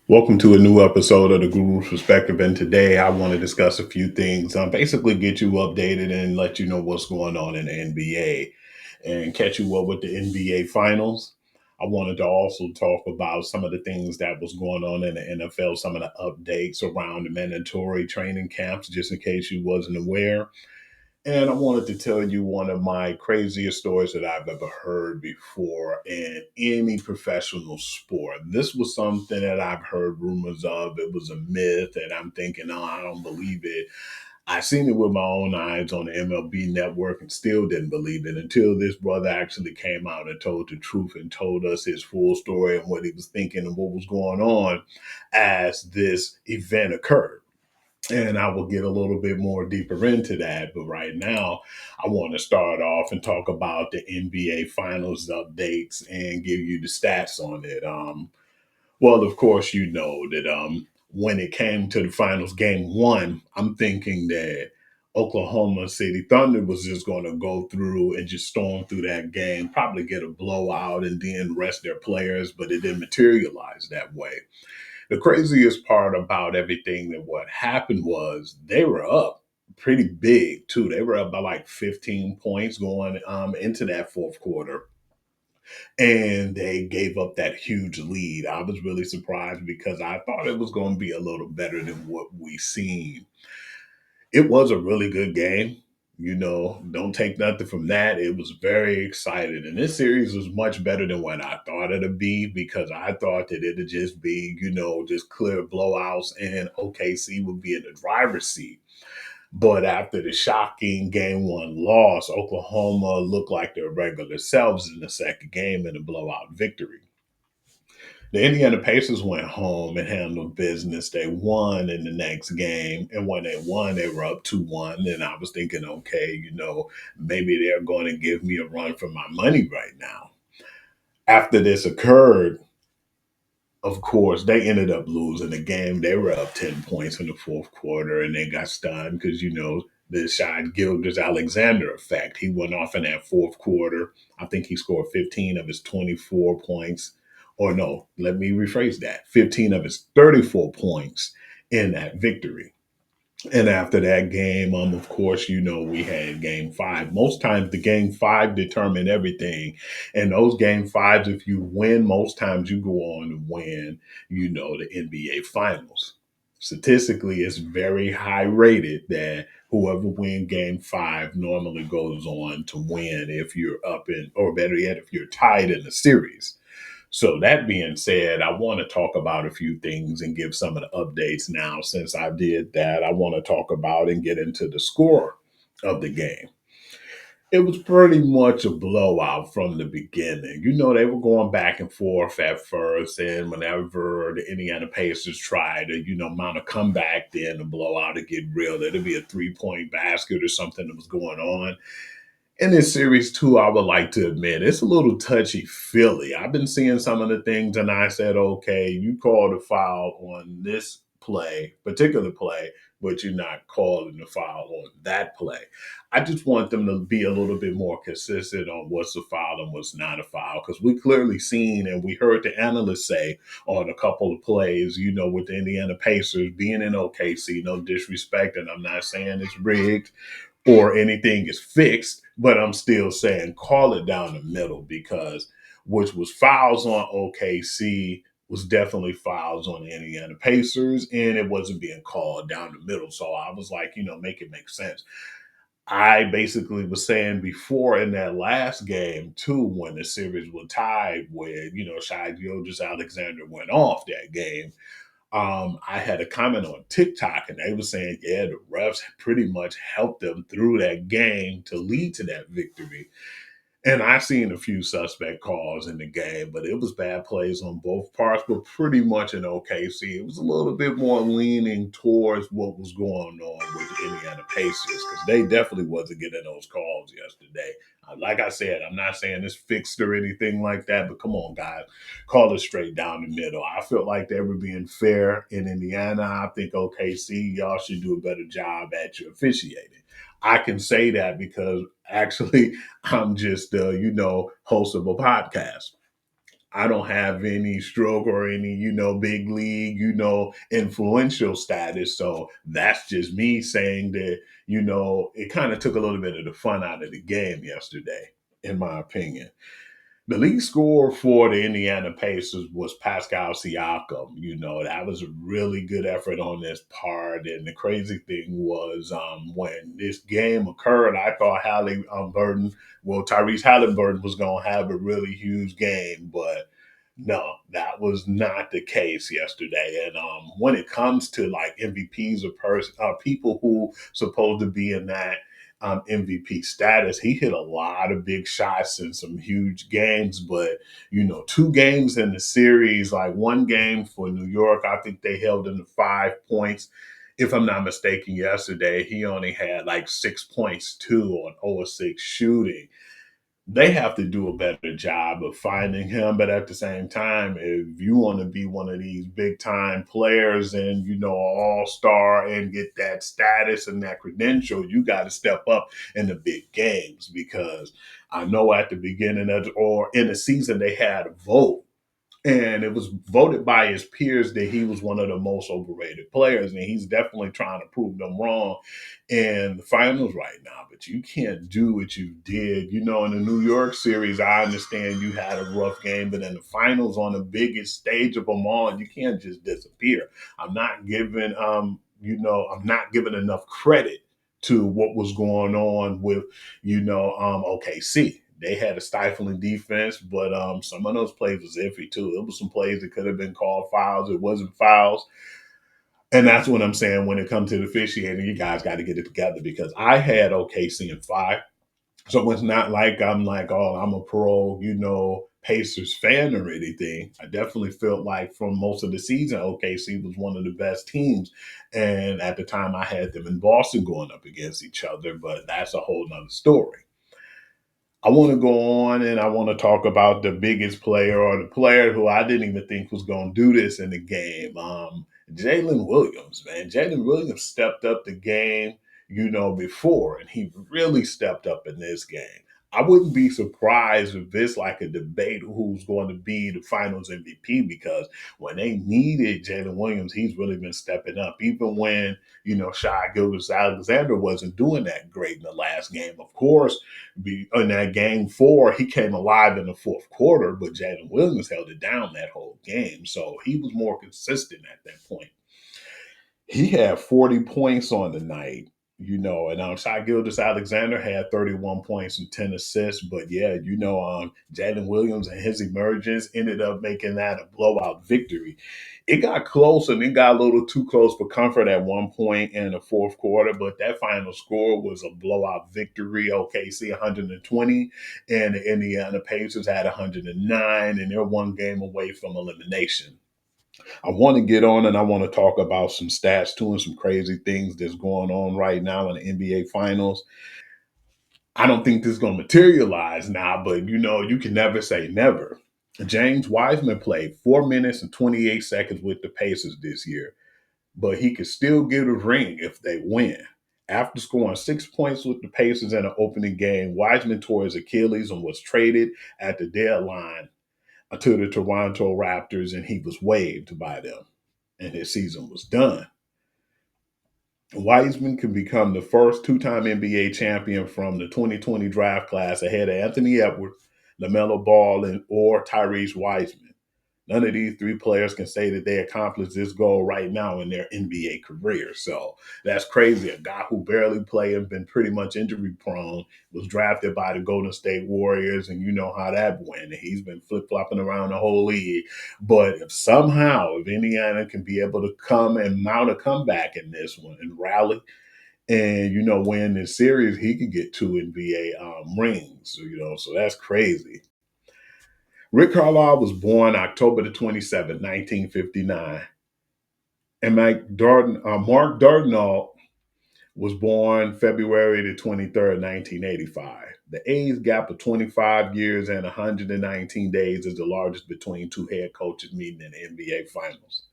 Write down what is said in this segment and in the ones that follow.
Welcome to a new episode of the Guru's Perspective. And today I want to discuss a few things, basically get you updated and let you know what's going on in the NBA and catch you up with the NBA finals. I wanted to also talk about some of the things that was going on in the NFL, some of the updates around the mandatory training camps, just in case you wasn't aware. And I wanted to tell you one of my craziest stories that I've ever heard before in any professional sport. This was something that I've heard rumors of. It was a myth, and I'm thinking, oh, I don't believe it. I seen it with my own eyes on the MLB network and still didn't believe it until this brother actually came out and told the truth and told us his full story and what he was thinking and what was going on as this event occurred. And I will get a little bit more deeper into that. But right now, I want to start off and talk about the NBA Finals updates and give you the stats on it. Well, of course, you know that when it came to the finals game one, I'm thinking that Oklahoma City Thunder was just going to go through and just storm through that game, probably get a blowout and then rest their players, but it didn't materialize that way. The craziest part about everything that what happened was they were up pretty big too. They were up by like 15 points going into that fourth quarter, and they gave up that huge lead. I was really surprised because I thought it was going to be a little better than what we seen. It was a really good game. Don't take nothing from that. It was very exciting. And this series was much better than what I thought it'd be because I thought that it'd just be, just clear blowouts and OKC would be in the driver's seat. But after the shocking game one loss, Oklahoma looked like their regular selves in the second game in a blowout victory. The Indiana Pacers went home and handled business. They won in the next game. And when they won, they were up 2-1. And I was thinking, okay, maybe they're going to give me a run for my money right now. After this occurred, of course, they ended up losing the game. They were up 10 points in the fourth quarter and they got stunned because, the Shai Gilgeous-Alexander effect. He went off in that fourth quarter. I think he scored 15 of his 24 points. Or no, let me rephrase that 15 of his 34 points in that victory. And after that game, of course, we had game five. Most times the game five determine everything. And those game fives, if you win, most times you go on to win, the NBA finals. Statistically, it's very high rated that whoever win game five normally goes on to win if you're up in, or better yet, if you're tied in the series. So that being said, I want to talk about a few things and give some of the updates now. Since I did that, I want to talk about and get into the score of the game. It was pretty much a blowout from the beginning. They were going back and forth at first, and whenever the Indiana Pacers tried to, mount a comeback, then the blowout to get real. It'd be a 3-point basket or something that was going on. In this series too, I would like to admit it's a little touchy feely. I've been seeing some of the things, and I said, okay, you called a foul on this particular play, but you're not calling the foul on that play. I just want them to be a little bit more consistent on what's a foul and what's not a foul, because we clearly seen and we heard the analysts say on a couple of plays, with the Indiana Pacers being in OKC, no disrespect, and I'm not saying it's rigged or anything is fixed, but I'm still saying call it down the middle because which was fouls on OKC was definitely fouls on the Indiana Pacers, and it wasn't being called down the middle. So I was like, make it make sense. I basically was saying before in that last game too, when the series was tied, where Shai Gilgeous-Alexander went off that game. I had a comment on TikTok and they were saying, yeah, the refs pretty much helped them through that game to lead to that victory. And I seen a few suspect calls in the game, but it was bad plays on both parts, but pretty much in OKC. It was a little bit more leaning towards what was going on with the Indiana Pacers because they definitely wasn't getting those calls yesterday. Like I said, I'm not saying it's fixed or anything like that, but come on, guys, call it straight down the middle. I felt like they were being fair in Indiana. I think OKC, y'all should do a better job at your officiating. I can say that because actually I'm just, host of a podcast. I don't have any stroke or any, big league, influential status. So that's just me saying that, it kind of took a little bit of the fun out of the game yesterday, in my opinion. The lead scorer for the Indiana Pacers was Pascal Siakam. That was a really good effort on this part. And the crazy thing was, when this game occurred, I thought Tyrese Halliburton was going to have a really huge game, but no, that was not the case yesterday. And when it comes to like MVPs or people who supposed to be in that MVP status, he hit a lot of big shots in some huge games. But two games in the series, like one game for New York, I think they held him to 5 points. If I'm not mistaken, yesterday he only had like 6 points too on 0 of 6 shooting. They have to do a better job of finding him. But at the same time, if you want to be one of these big time players and, all star and get that status and that credential, you got to step up in the big games. Because I know at the beginning of or in the season, they had a vote, and it was voted by his peers that he was one of the most overrated players. And he's definitely trying to prove them wrong in the finals right now. But you can't do what you did. In the New York series, I understand you had a rough game, but in the finals on the biggest stage of them all, you can't just disappear. I'm not giving I'm not giving enough credit to what was going on with, OKC. They had a stifling defense, but some of those plays was iffy too. It was some plays that could have been called fouls. It wasn't fouls. And that's what I'm saying when it comes to the officiating. You guys got to get it together, because I had OKC in 5. So it's not like I'm like, oh, I'm a pro, Pacers fan or anything. I definitely felt like from most of the season, OKC was one of the best teams. And at the time, I had them in Boston going up against each other, but that's a whole nother story. I want to go on and I want to talk about the biggest player, or the player who I didn't even think was going to do this in the game. Jalen Williams, man. Jalen Williams stepped up the game, before, and he really stepped up in this game. I wouldn't be surprised if this like a debate who's going to be the finals MVP, because when they needed Jalen Williams, he's really been stepping up. Even when, Shai Gilgeous-Alexander wasn't doing that great in the last game. Of course, in that game 4, he came alive in the fourth quarter, but Jalen Williams held it down that whole game. So he was more consistent at that point. He had 40 points on the night, and Shai Gilgeous-Alexander had 31 points and 10 assists. But yeah, Jalen Williams and his emergence ended up making that a blowout victory. It got close, and it got a little too close for comfort at one point in the fourth quarter, but that final score was a blowout victory. OKC 120, and the Indiana Pacers had 109, and they're one game away from elimination. I want to get on and I want to talk about some stats too, and some crazy things that's going on right now in the NBA Finals. I don't think this is going to materialize now, but you can never say never. James Wiseman played 4 minutes and 28 seconds with the Pacers this year, but he could still get a ring if they win. After scoring 6 points with the Pacers in the opening game, Wiseman tore his Achilles and was traded at the deadline to the Toronto Raptors, and he was waived by them, and his season was done. Wiseman could become the first two-time NBA champion from the 2020 draft class, ahead of Anthony Edwards, LaMelo Ball, or Tyrese Wiseman. None of these three players can say that they accomplished this goal right now in their NBA career. So that's crazy. A guy who barely played and been pretty much injury prone was drafted by the Golden State Warriors, and you know how that went. He's been flip flopping around the whole league. But if Indiana can be able to come and mount a comeback in this one and rally and win this series, he could get 2 NBA rings. So that's crazy. Rick Carlisle was born October the 27th, 1959. And Mark Dardenall was born February the 23rd, 1985. The age gap of 25 years and 119 days is the largest between two head coaches meeting in the NBA Finals.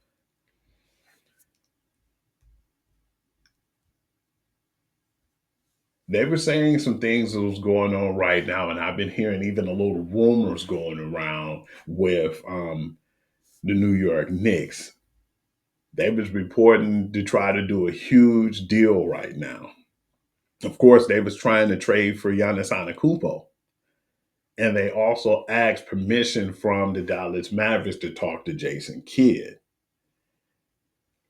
They were saying some things that was going on right now, and I've been hearing even a little rumors going around with the New York Knicks. They was reporting to try to do a huge deal right now. Of course, they was trying to trade for Giannis Antetokounmpo, and they also asked permission from the Dallas Mavericks to talk to Jason Kidd.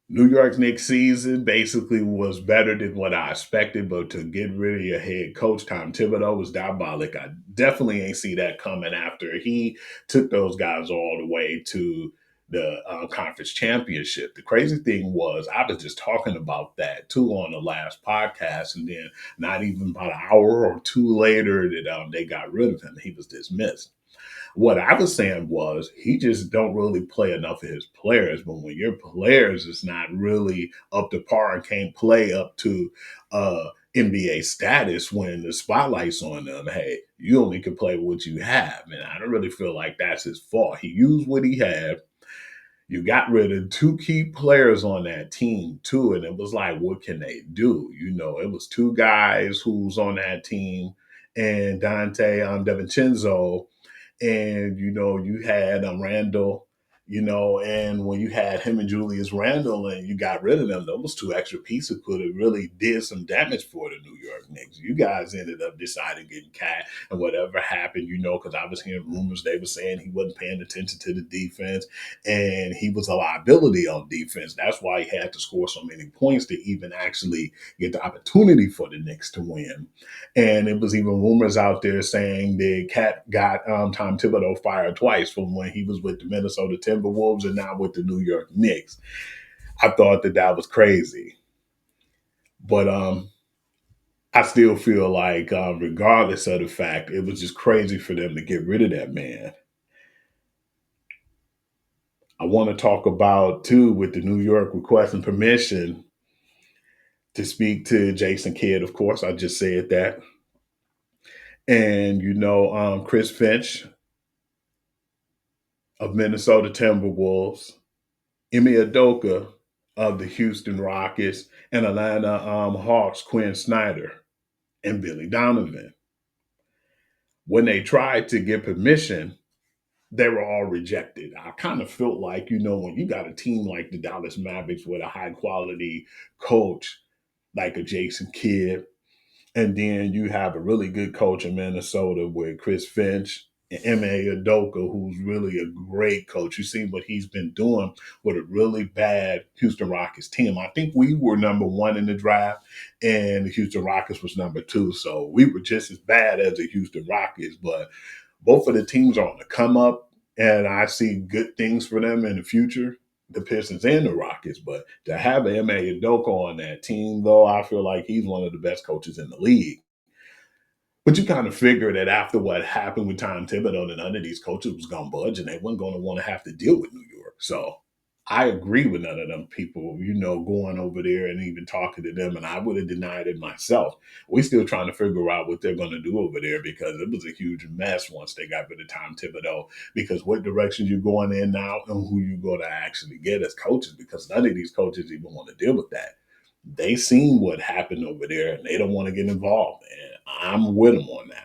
New York Knicks season basically was better than what I expected, but to get rid of your head coach, Tom Thibodeau, was diabolic. I definitely ain't see that coming after he took those guys all the way to the conference championship. The crazy thing was, I was just talking about that too on the last podcast, and then not even about an hour or two later that they got rid of him. He was dismissed. What I was saying was he just don't really play enough of his players. But when your players is not really up to par and can't play up to NBA status when the spotlight's on them, hey, you only can play what you have. And I don't really feel like that's his fault. He used what he had. You got rid of two key players on that team too, and it was like, what can they do? You know, it was two guys who's on that team, and Dante DiVincenzo, and you had Randall, and when you had him and Julius Randle and you got rid of them, those two extra pieces could have really did some damage for the New York Knicks. You guys ended up deciding getting Cat, and whatever happened, because I was hearing rumors they were saying he wasn't paying attention to the defense, and he was a liability on defense. That's why he had to score so many points to even actually get the opportunity for the Knicks to win. And it was even rumors out there saying the Cat got Tom Thibodeau fired twice, from when he was with the Minnesota Timberwolves and now with the New York Knicks. I thought that was crazy. But I still feel like, regardless of the fact, it was just crazy for them to get rid of that man. I want to talk about, too, with the New York requesting permission to speak to Jason Kidd. Of course, I just said that. And, Chris Finch of Minnesota Timberwolves, Ime Udoka of the Houston Rockets, and Atlanta Hawks, Quinn Snyder, and Billy Donovan. When they tried to get permission, they were all rejected. I kind of felt like, when you got a team like the Dallas Mavericks with a high quality coach like a Jason Kidd, and then you have a really good coach in Minnesota with Chris Finch and M.A. Udoka, who's really a great coach. You see what he's been doing with a really bad Houston Rockets team. I think we were number one in the draft, and the Houston Rockets was number two. So we were just as bad as the Houston Rockets, but both of the teams are on the come up, and I see good things for them in the future, the Pistons and the Rockets. But to have M.A. Udoka on that team, though, I feel like he's one of the best coaches in the league. But you kind of figure that after what happened with Tom Thibodeau, that none of these coaches was going to budge and they weren't going to want to have to deal with New York. So I agree with none of them people, going over there and even talking to them. And I would have denied it myself. We still trying to figure out what they're going to do over there, because it was a huge mess once they got rid of Tom Thibodeau. Because what direction you going in now and who you going to actually get as coaches, because none of these coaches even want to deal with that. They seen what happened over there and they don't want to get involved. And I'm with them on that.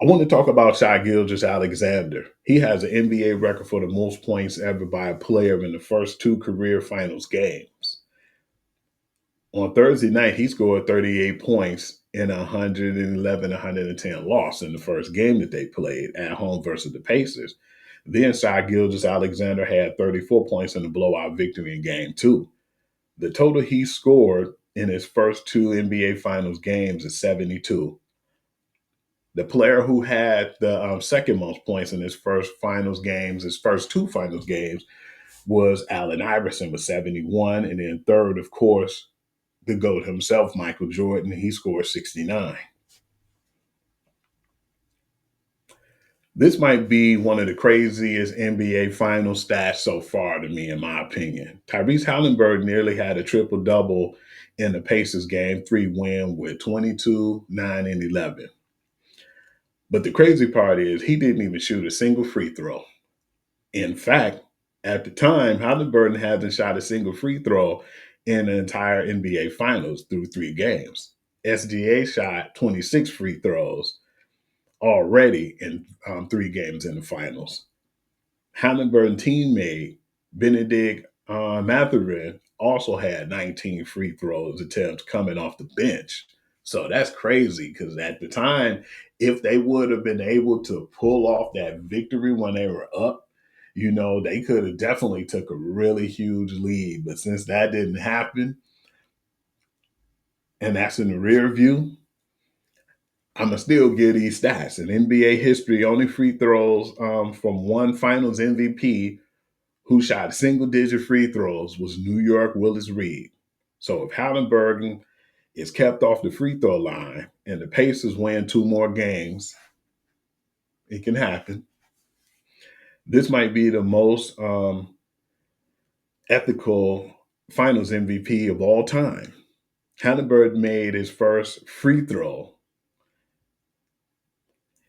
I want to talk about Shai Gilgeous-Alexander. He has an NBA record for the most points ever by a player in the first two career finals games. On Thursday night, he scored 38 points in a 111 110 loss in the first game that they played at home versus the Pacers. Then Shai Gilgeous-Alexander had 34 points in the blowout victory in game two. The total he scored in his first two NBA Finals games is 72. The player who had the second most points in his first two finals games, was Allen Iverson with 71. And then third, of course, the GOAT himself, Michael Jordan. He scored 69. This might be one of the craziest NBA final stats so far to me, in my opinion. Tyrese Halliburton nearly had a triple double in the Pacers game three win with 22, 9, and 11. But the crazy part is he didn't even shoot a single free throw. In fact, at the time, Halliburton hasn't shot a single free throw in the entire NBA Finals through 3 games. SGA shot 26 free throws already in 3 games in the finals. Halliburton teammate Benedict Mathurin also had 19 free throws attempts coming off the bench. So that's crazy because at the time, if they would have been able to pull off that victory when they were up, they could have definitely took a really huge lead. But since that didn't happen, and that's in the rear view, I'm gonna still give these stats. In NBA history, only free throws from one Finals MVP who shot single-digit free throws was New York Willis Reed. So if Halliburton is kept off the free throw line and the Pacers win 2 more games, it can happen. This might be the most ethical Finals MVP of all time. Halliburton made his first free throw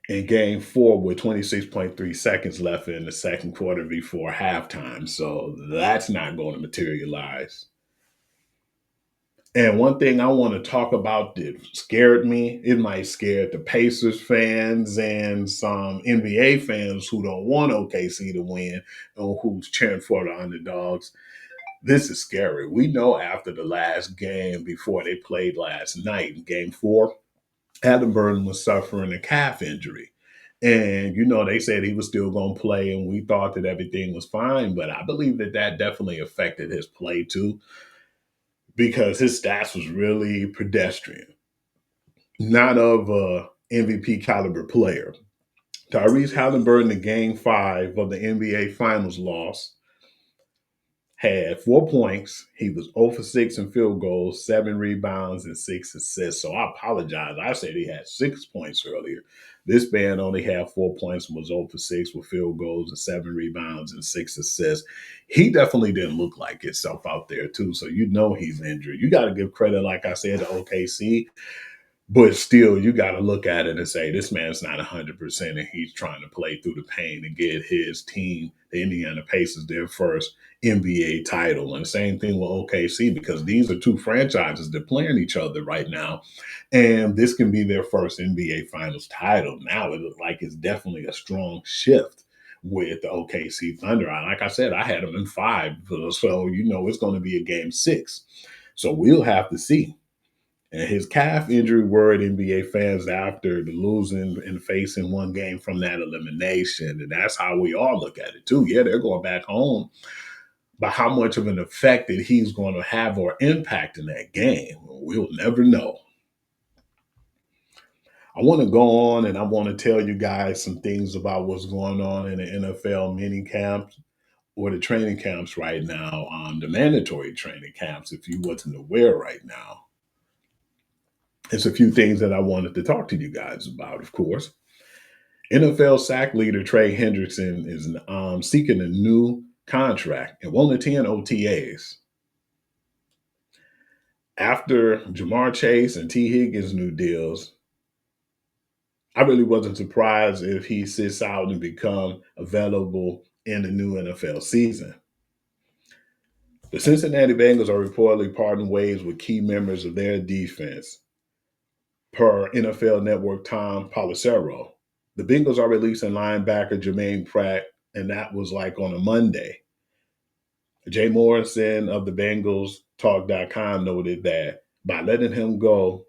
in game 4 with 26.3 seconds left in the second quarter before halftime. So that's not going to materialize. And one thing I want to talk about that scared me, it might scare the Pacers fans and some NBA fans who don't want OKC to win or who's cheering for the underdogs. This is scary. We know after the last game before they played last night in game 4, Halliburton was suffering a calf injury. And, they said he was still going to play, and we thought that everything was fine. But I believe that that definitely affected his play, too, because his stats was really pedestrian, not of a MVP caliber player. Tyrese Halliburton in game 5 of the NBA Finals loss had 4 points. He was 0 for 6 in field goals, 7 rebounds, and 6 assists. So I apologize. I said he had 6 points earlier. This man only had 4 points and was 0 for 6 with field goals and 7 rebounds and 6 assists. He definitely didn't look like himself out there, too. So he's injured. You got to give credit, like I said, to OKC. But still, you got to look at it and say, this man's not 100%, and he's trying to play through the pain and get his team, the Indiana Pacers, their first NBA title. And same thing with OKC, because these are two franchises that playing each other right now. And this can be their first NBA Finals title. Now it looks like it's definitely a strong shift with the OKC Thunder. Like I said, I had them in 5. So, it's going to be a game 6. So we'll have to see. And his calf injury worried NBA fans after the losing and facing 1 game from that elimination. And that's how we all look at it, too. Yeah, they're going back home. But how much of an effect that he's going to have or impact in that game, we'll never know. I want to go on and I want to tell you guys some things about what's going on in the NFL mini camps or the training camps right now, the mandatory training camps, if you wasn't aware right now. There's a few things that I wanted to talk to you guys about, of course. NFL sack leader Trey Hendrickson is seeking a new contract and won't attend OTAs. After Jamar Chase and T. Higgins' new deals, I really wasn't surprised if he sits out and become available in the new NFL season. The Cincinnati Bengals are reportedly parting ways with key members of their defense, per NFL Network Tom Pelissero. The Bengals are releasing linebacker Jermaine Pratt, and that was like on a Monday. Jay Morrison of the Bengals Talk.com noted that by letting him go,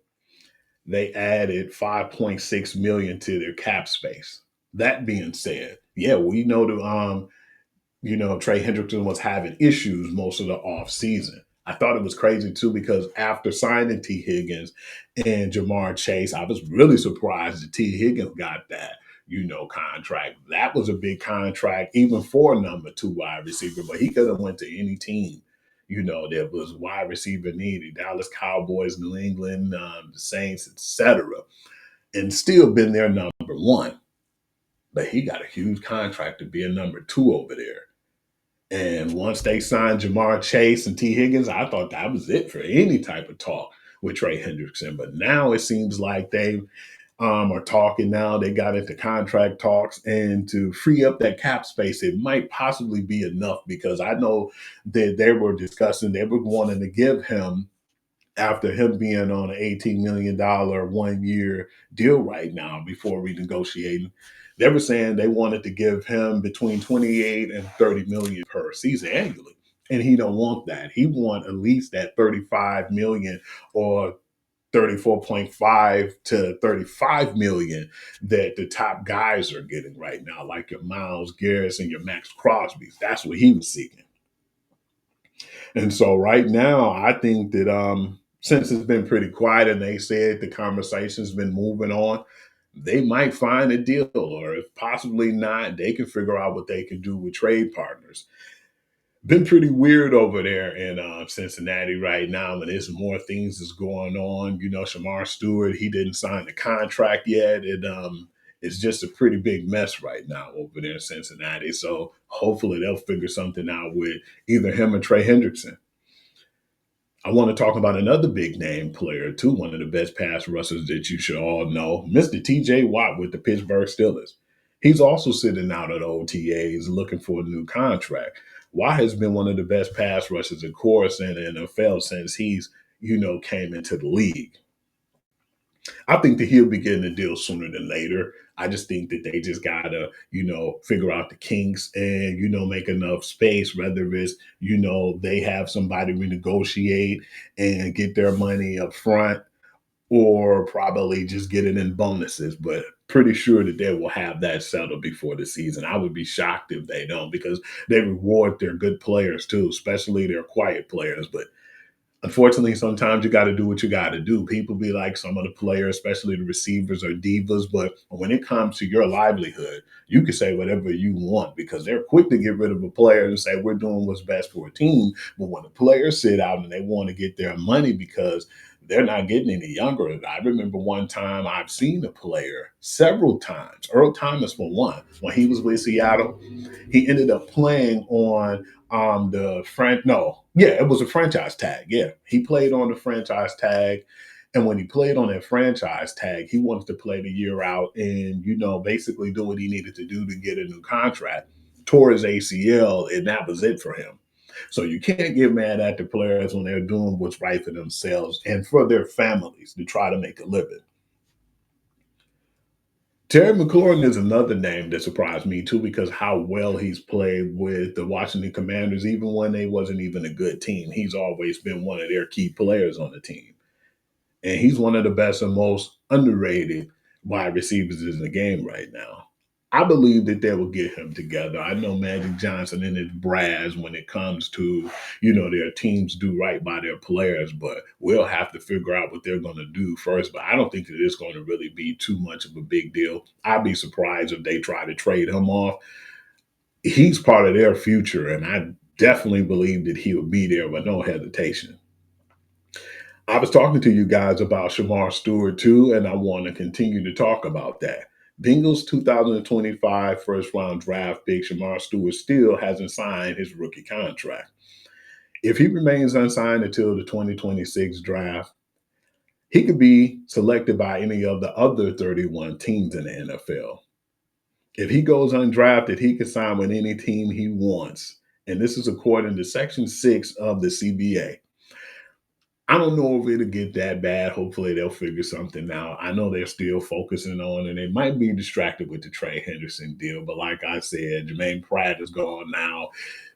they added $5.6 million to their cap space. That being said, yeah, we know Trey Hendrickson was having issues most of the offseason. I thought it was crazy too because after signing T. Higgins and Jamar Chase, I was really surprised that T. Higgins got that, contract. That was a big contract, even for a number 2 wide receiver, but he could have went to any team, that was wide receiver needed. Dallas Cowboys, New England, the Saints, etc., and still been their number 1. But he got a huge contract to be a number 2 over there. And once they signed Jamar Chase and T. Higgins, I thought that was it for any type of talk with Trey Hendrickson. But now it seems like they are talking now. They got into contract talks, and to free up that cap space, it might possibly be enough because I know that they were discussing, they were wanting to give him, after him being on an $18 million 1 year deal right now before renegotiating. They were saying they wanted to give him between 28 and 30 million per season annually. And he don't want that. He want at least that 35 million or 34.5 to 35 million that the top guys are getting right now, like your Miles Garris and your Max Crosby's. That's what he was seeking. And so right now, I think that since it's been pretty quiet and they said the conversation's been moving on, they might find a deal, or if possibly not, they can figure out what they can do with trade partners. Been pretty weird over there in Cincinnati right now, and there's more things that's going on. You know, Shamar Stewart, he didn't sign the contract yet. It's just a pretty big mess right now over there in Cincinnati. So hopefully they'll figure something out with either him or Trey Hendrickson. I want to talk about another big name player too, one of the best pass rushers that you should all know, Mr. TJ Watt with the Pittsburgh Steelers. He's also sitting out at OTAs looking for a new contract. Watt has been one of the best pass rushers, of course, in the NFL since he's, came into the league. I think that he'll be getting a deal sooner than later. I just think that they just gotta, figure out the kinks and, make enough space, whether it's, they have somebody renegotiate and get their money up front, or probably just get it in bonuses. But pretty sure that they will have that settled before the season. I would be shocked if they don't, because they reward their good players too, especially their quiet players. But unfortunately, sometimes you got to do what you got to do. People be like, some of the players, especially the receivers, are divas. But when it comes to your livelihood, you can say whatever you want because they're quick to get rid of a player and say, we're doing what's best for a team. But when the players sit out and they want to get their money because they're not getting any younger. I remember one time I've seen a player several times, Earl Thomas for one, when he was with Seattle, he ended up playing on the French. No, yeah, it was a franchise tag. Yeah, he played on the franchise tag, and when he played on that franchise tag, he wanted to play the year out and basically do what he needed to do to get a new contract. Tore his ACL, and that was it for him. So you can't get mad at the players when they're doing what's right for themselves and for their families to try to make a living. Terry McLaurin is another name that surprised me too because how well he's played with the Washington Commanders, even when they wasn't even a good team. He's always been one of their key players on the team. And he's one of the best and most underrated wide receivers in the game right now. I believe that they will get him together. I know Magic Johnson and his brass when it comes to, their teams do right by their players, but we'll have to figure out what they're going to do first. But I don't think that it's going to really be too much of a big deal. I'd be surprised if they try to trade him off. He's part of their future, and I definitely believe that he will be there with no hesitation. I was talking to you guys about Shamar Stewart too, and I want to continue to talk about that. Bengals 2025 first round draft pick Shamar Stewart still hasn't signed his rookie contract. If he remains unsigned until the 2026 draft, he could be selected by any of the other 31 teams in the NFL. If he goes undrafted, he can sign with any team he wants. And this is according to Section 6 of the CBA. I don't know if it'll get that bad. Hopefully, they'll figure something out. I know they're still focusing on, and they might be distracted with the Trey Henderson deal. But like I said, Jermaine Pratt is gone now.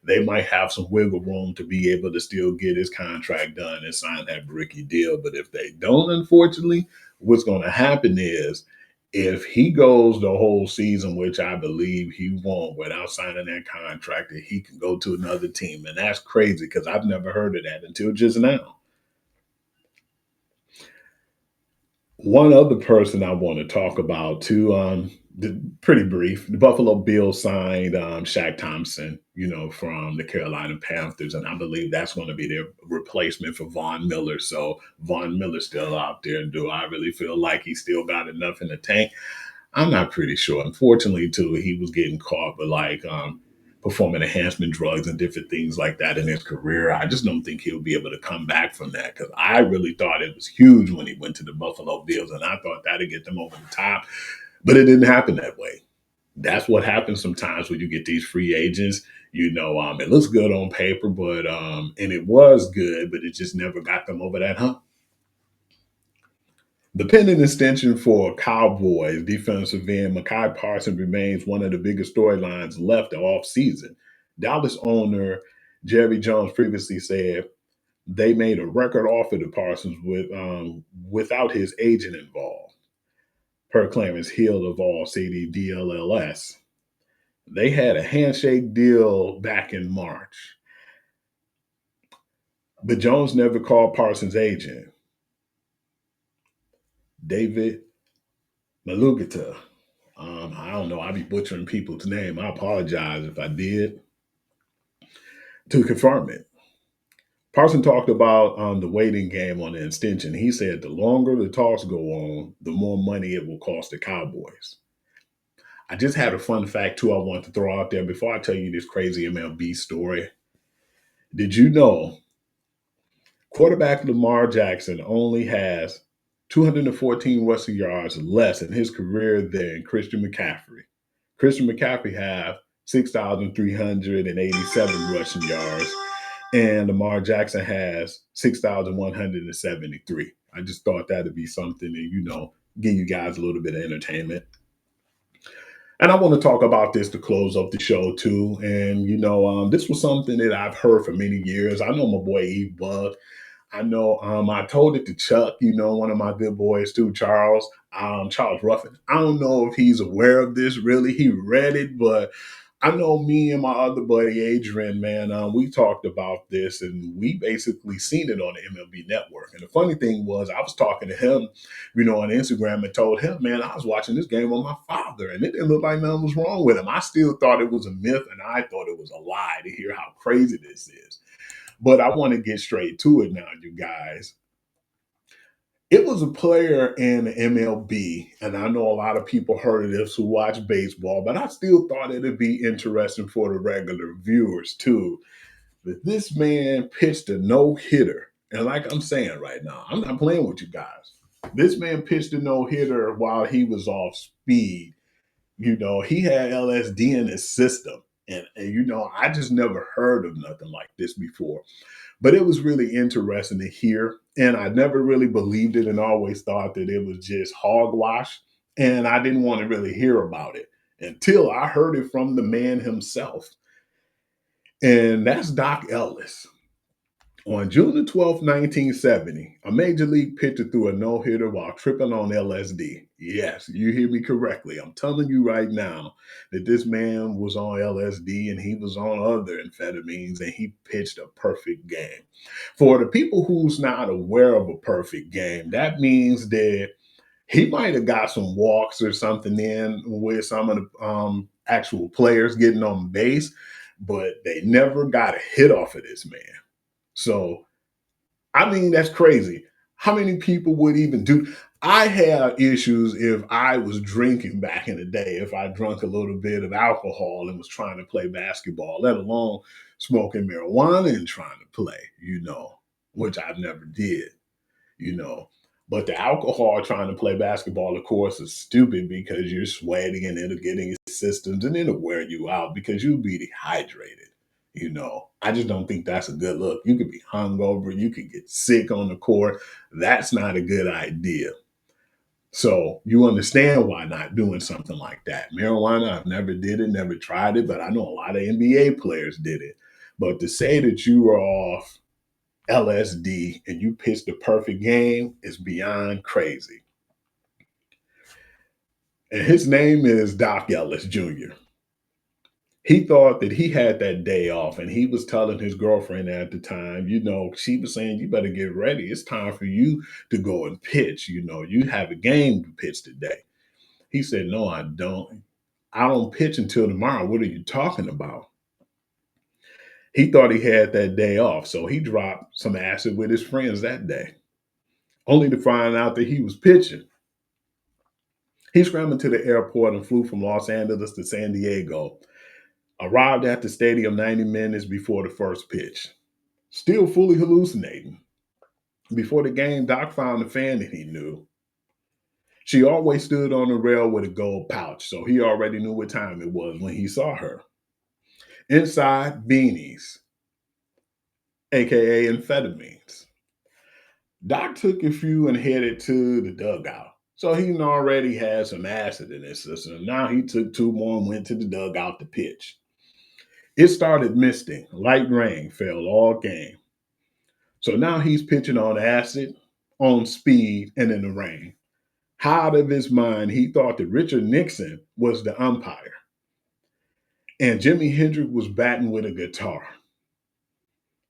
They might have some wiggle room to be able to still get his contract done and sign that rookie deal. But if they don't, unfortunately, what's going to happen is if he goes the whole season, which I believe he won't, without signing that contract, that he can go to another team. And that's crazy because I've never heard of that until just now. One other person I want to talk about too, pretty brief. The Buffalo Bills signed Shaq Thompson, from the Carolina Panthers, and I believe that's going to be their replacement for Von Miller. So Von Miller's still out there. Do I really feel like he still got enough in the tank? I'm not pretty sure. Unfortunately, too, he was getting caught, but performing enhancement drugs and different things like that in his career. I just don't think he'll be able to come back from that because I really thought it was huge when he went to the Buffalo Bills, and I thought that'd get them over the top, but it didn't happen that way. That's what happens sometimes when you get these free agents. It looks good on paper, but and it was good, but it just never got them over that hump. The pending extension for Cowboys defensive end Mekhi Parsons remains one of the biggest storylines left off season. Dallas owner Jerry Jones previously said they made a record offer to Parsons without his agent involved, per Clarence Hill of All City DLLS. They had a handshake deal back in March, but Jones never called Parsons' agent, David Malugata. I don't know. I be butchering people's name. I apologize if I did to confirm it. Parson talked about the waiting game on the extension. He said the longer the talks go on, the more money it will cost the Cowboys. I just had a fun fact too I want to throw out there before I tell you this crazy MLB story. Did you know quarterback Lamar Jackson only has 214 rushing yards less in his career than Christian McCaffrey? Christian McCaffrey have 6,387 rushing yards, and Lamar Jackson has 6,173. I just thought that'd be something to, give you guys a little bit of entertainment. And I want to talk about this to close up the show too. And this was something that I've heard for many years. I know my boy E Bug. I know I told it to Chuck, one of my good boys too, Charles Ruffin. I don't know if he's aware of this really. He read it, but I know me and my other buddy Adrian, man, we talked about this and we basically seen it on the MLB network. And the funny thing was I was talking to him, on Instagram and told him, man, I was watching this game with my father and it didn't look like nothing was wrong with him. I still thought it was a myth and I thought it was a lie to hear how crazy this is. But I want to get straight to it now, you guys. It was a player in the MLB, and I know a lot of people heard of this who watch baseball, but I still thought it'd be interesting for the regular viewers too. That this man pitched a no hitter. And like I'm saying right now, I'm not playing with you guys. This man pitched a no hitter while he was off speed. He had LSD in his system. And I just never heard of nothing like this before. But it was really interesting to hear. And I never really believed it and always thought that it was just hogwash. And I didn't want to really hear about it until I heard it from the man himself. And that's Doc Ellis. On June the 12th, 1970, a major league pitcher threw a no hitter while tripping on LSD. Yes, you hear me correctly. I'm telling you right now that this man was on LSD and he was on other amphetamines and he pitched a perfect game. For the people who's not aware of a perfect game, that means that he might have got some walks or something in with some of the actual players getting on base, but they never got a hit off of this man. So, I mean, that's crazy. How many people would even do? I have issues if I was drinking back in the day, if I drank a little bit of alcohol and was trying to play basketball, let alone smoking marijuana and trying to play, which I've never did you know. But the alcohol trying to play basketball, of course, is stupid because you're sweating and it'll get in your systems and it'll wear you out because you'll be dehydrated. I just don't think that's a good look. You could be hungover, you could get sick on the court. That's not a good idea. So you understand why not doing something like that. Marijuana, I've never did it, never tried it, but I know a lot of NBA players did it. But to say that you were off LSD and you pitched the perfect game is beyond crazy. And his name is Doc Ellis Jr. He thought that he had that day off and he was telling his girlfriend at the time, she was saying, you better get ready. It's time for you to go and pitch. You have a game to pitch today. He said, no, I don't. I don't pitch until tomorrow. What are you talking about? He thought he had that day off. So he dropped some acid with his friends that day, only to find out that he was pitching. He scrambled to the airport and flew from Los Angeles to San Diego. Arrived at the stadium 90 minutes before the first pitch. Still fully hallucinating. Before the game, Doc found a fan that he knew. She always stood on the rail with a gold pouch, so he already knew what time it was when he saw her. Inside, beanies, aka amphetamines. Doc took a few and headed to the dugout. So he already had some acid in his system. Now he took two more and went to the dugout to pitch. It started misting. Light rain fell all game. So now he's pitching on acid, on speed, and in the rain. High out of his mind, he thought that Richard Nixon was the umpire and Jimi Hendrix was batting with a guitar.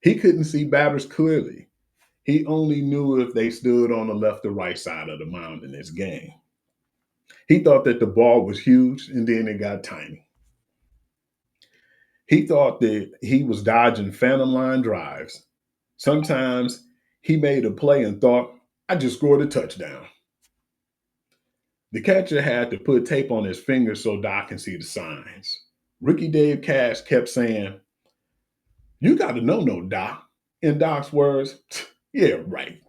He couldn't see batters clearly. He only knew if they stood on the left or right side of the mound in this game. He thought that the ball was huge and then it got tiny. He thought that he was dodging phantom line drives. Sometimes he made a play and thought, I just scored a touchdown. The catcher had to put tape on his fingers so Doc can see the signs. Ricky Dave Cash kept saying, You got to know, no, Doc. In Doc's words, yeah, right.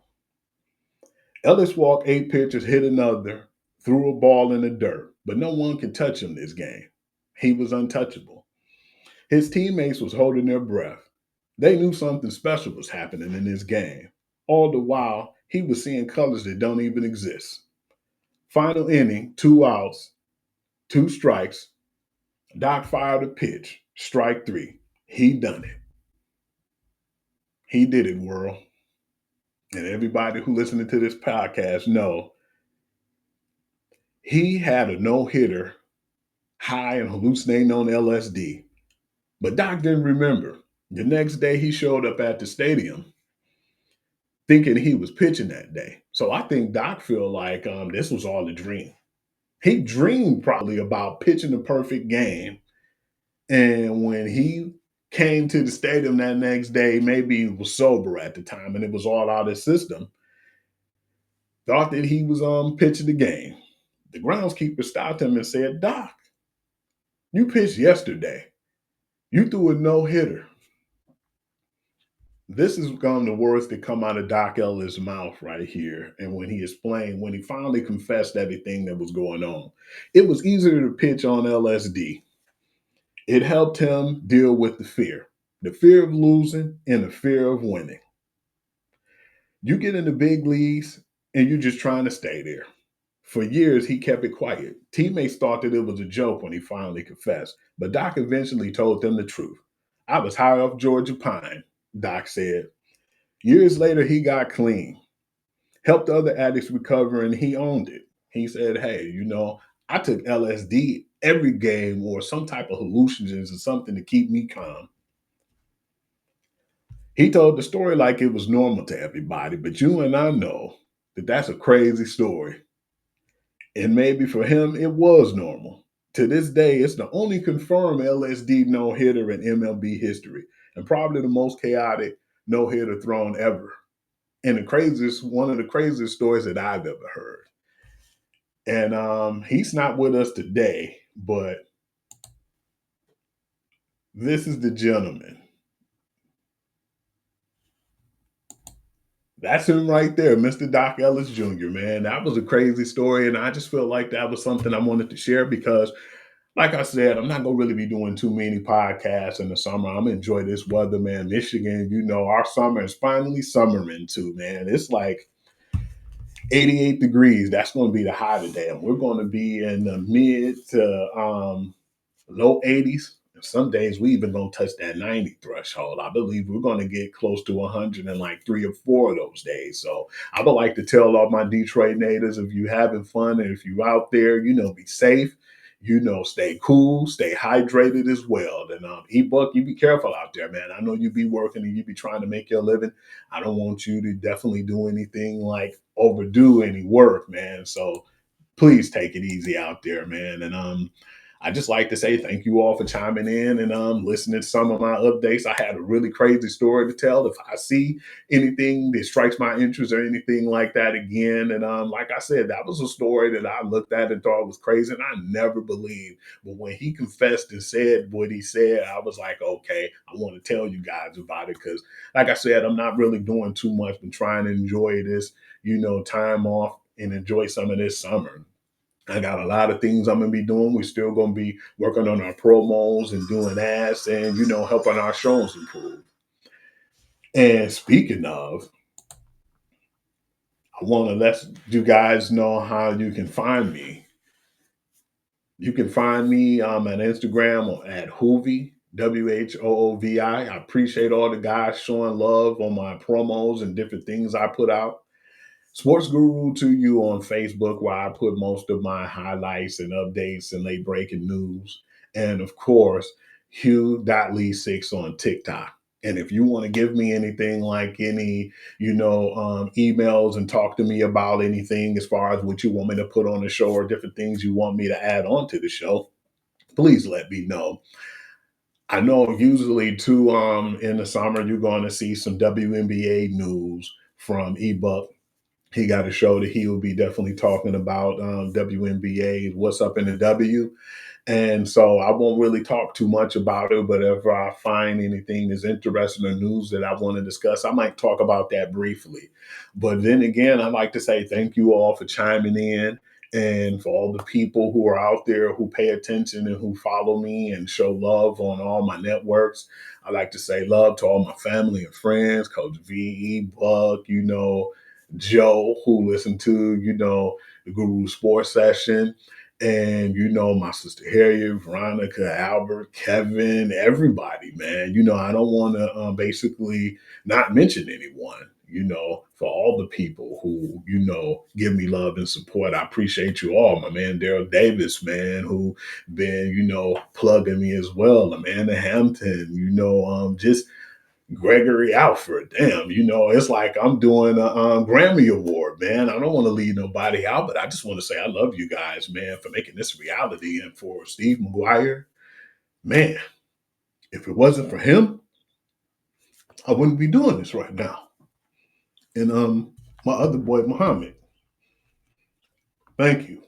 Ellis walked 8 pitches, hit another, threw a ball in the dirt, but no one could touch him this game. He was untouchable. His teammates was holding their breath. They knew something special was happening in this game. All the while, he was seeing colors that don't even exist. Final inning, 2 outs, 2 strikes. Doc fired a pitch, strike three. He done it. He did it, world. And everybody who listening to this podcast know he had a no-hitter high and hallucinating on LSD. But Doc didn't remember. The next day he showed up at the stadium thinking he was pitching that day. So I think Doc feel like this was all a dream. He dreamed probably about pitching the perfect game. And when he came to the stadium that next day, maybe he was sober at the time and it was all out of his system, thought that he was pitching the game. The groundskeeper stopped him and said, Doc, you pitched yesterday. You threw a no-hitter. This is the words that come out of Doc Ellis' mouth right here. And when he explained, when he finally confessed everything that was going on, it was easier to pitch on LSD. It helped him deal with the fear of losing and the fear of winning. You get in the big leagues and you're just trying to stay there. For years, he kept it quiet. Teammates thought that it was a joke when he finally confessed, but Doc eventually told them the truth. I was high off Georgia Pine, Doc said. Years later, he got clean, helped other addicts recover, and he owned it. He said, hey, I took LSD every game or some type of hallucinogens or something to keep me calm. He told the story like it was normal to everybody, but you and I know that that's a crazy story. And maybe for him, it was normal. To this day, it's the only confirmed LSD no hitter in MLB history, and probably the most chaotic no hitter thrown ever. And one of the craziest stories that I've ever heard. And he's not with us today, but this is the gentleman. That's him right there, Mr. Doc Ellis Jr., man. That was a crazy story. And I just felt like that was something I wanted to share because, like I said, I'm not going to really be doing too many podcasts in the summer. I'm going to enjoy this weather, man. Michigan, our summer is finally summering too, man. It's like 88 degrees. That's going to be the high today. And we're going to be in the mid to low 80s. And some days we even gonna touch that 90 threshold. I believe we're gonna get close to 100 in like 3 or 4 of those days. So I would like to tell all my Detroit natives, if you having fun and if you out there, be safe, stay cool, stay hydrated as well. And ebook, you be careful out there, man. I know you be working and you be trying to make your living. I don't want you to definitely do anything like overdo any work, man. So please take it easy out there, man. And I just like to say thank you all for chiming in and listening to some of my updates. I had a really crazy story to tell. If I see anything that strikes my interest or anything like that again, and like I said, that was a story that I looked at and thought was crazy, and I never believed. But when he confessed and said what he said, I was like, okay, I want to tell you guys about it because, like I said, I'm not really doing too much, but trying to enjoy this, time off and enjoy some of this summer. I got a lot of things I'm gonna be doing. We're still gonna be working on our promos and doing ads and helping our shows improve. And speaking of, I want to let you guys know how you can find me. You can find me at Instagram at Hoovy, WHOOVI. I appreciate all the guys showing love on my promos and different things I put out. Sports Guru to you on Facebook, where I put most of my highlights and updates and late breaking news. And of course, Hugh.Lee6 on TikTok. And if you want to give me anything like any, emails and talk to me about anything as far as what you want me to put on the show or different things you want me to add on to the show, please let me know. I know usually too, in the summer, you're going to see some WNBA news from eBuck. He got a show that he will be definitely talking about WNBA, what's up in the W. And so I won't really talk too much about it, but if I find anything that's interesting or news that I want to discuss, I might talk about that briefly. But then again, I'd like to say thank you all for chiming in and for all the people who are out there who pay attention and who follow me and show love on all my networks. I like to say love to all my family and friends, Coach VE, Buck, Joe, who listened to, the Guru Sports Session, and my sister Harriet, Veronica, Albert, Kevin, everybody, man. I don't want to basically not mention anyone. For all the people who give me love and support, I appreciate you all. My man Daryl Davis, man, who been plugging me as well. Amanda Hampton, just Gregory Alford. Damn, it's like I'm doing a Grammy Award, man. I don't want to leave nobody out, but I just want to say I love you guys, man, for making this reality. And for Steve McGuire, man, if it wasn't for him, I wouldn't be doing this right now. And my other boy, Muhammad, thank you.